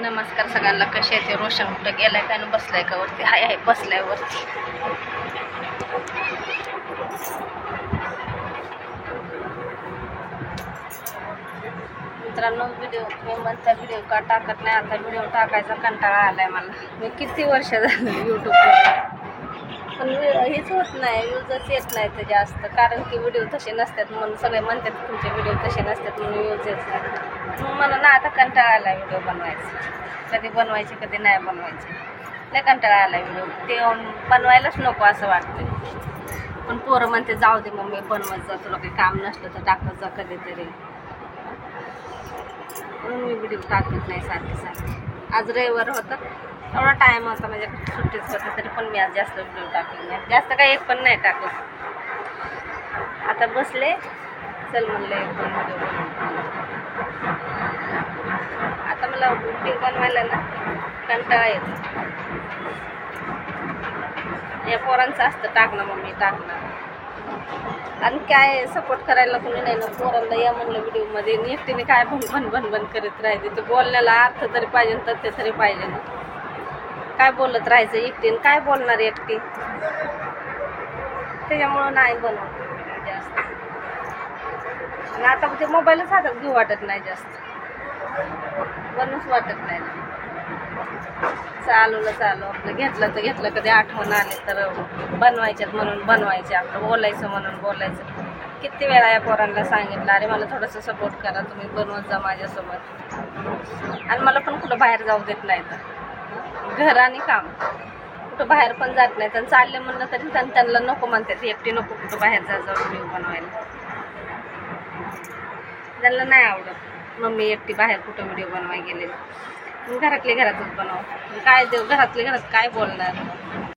नमस्कार सगळ्यांना. कसे आहे ते? रोशन कुठं गेलाय काय ना बसलाय का वरती? हाय हाय बसलाय वरती. मित्रांनो, मी म्हणता व्हिडिओ का टाकत नाही. आता व्हिडिओ टाकायचा कंटाळा आलाय मला. मी किती वर्ष झालं यूट्यूबवर, पण हेच होत नाही, व्ह्यूजच येत नाही तर जास्त. कारण की व्हिडिओ तसे नसतात म्हणून सगळे म्हणतात तुमचे व्हिडिओ तसे नसतात म्हणून व्ह्यूज येत नाही. मग मला ना आता कंटाळा आला व्हिडिओ बनवायचा. कधी बनवायचे कधी नाही बनवायचे. लय कंटाळा आला व्हिडिओ. ते बनवायलाच नको असं वाटतं. पण पोरं म्हणते जाऊ दे मम्मी बनवत जा, तुला काही काम नसलं तर टाकत जा कधीतरी. म्हणून मी व्हिडिओ टाकत नाही सारखे. आज रविवार होता, एवढा टाईम होता म्हणजे सुट्टीच होती, तरी पण मी आज जास्त व्हिडिओ टाकले नाही. जास्त काही एक पण नाही टाकलं. आता बसले, चल म्हणलं एक दोन व्हिडिओ बनवून. आता मला व्हिडिओ बनवायला ना कंटाळा येतो. या पोरांचं असतं टाकणं मम्मी टाकणं, आणि काय सपोर्ट करायला कोणी नाही ना. पोरांना या म्हणलं व्हिडिओमध्ये, एकटीने काय भन करीत राहायचे. ते बोलण्याला अर्थ तरी पाहिजे, तथ्य तरी पाहिजे ना. काय बोलत राहायचं एकटीने, काय बोलणार एकटी. त्याच्यामुळं नाही बनवत जास्त. आणि आता ते मोबाईलच हातात घेऊ वाटत नाही जास्त, बनवूच वाटत नाही. चालू आपलं घेतलं कधी आठवण आली तर बनवायच्यात म्हणून बनवायचे, आपलं बोलायचं म्हणून बोलायचं. किती वेळा या पोरांना सांगितलं, अरे मला थोडंसं सपोर्ट करा, तुम्ही बनवत जा माझ्यासोबत. आणि मला पण कुठं बाहेर जाऊ देत नाही, तर घर आणि काम, कुठं बाहेर पण जात नाही. तर चालले म्हणलं तरी त्यांना नको म्हणतात, एकटी नको कुठं बाहेर जाऊ व्हिडिओ बनवायला. त्यांना नाही आवडत मम्मी एकटी बाहेर कुठं व्हिडिओ बनवायला गेलेली. घरातले घरातच बनव. काय देव घरातले घरात काय बोलणार.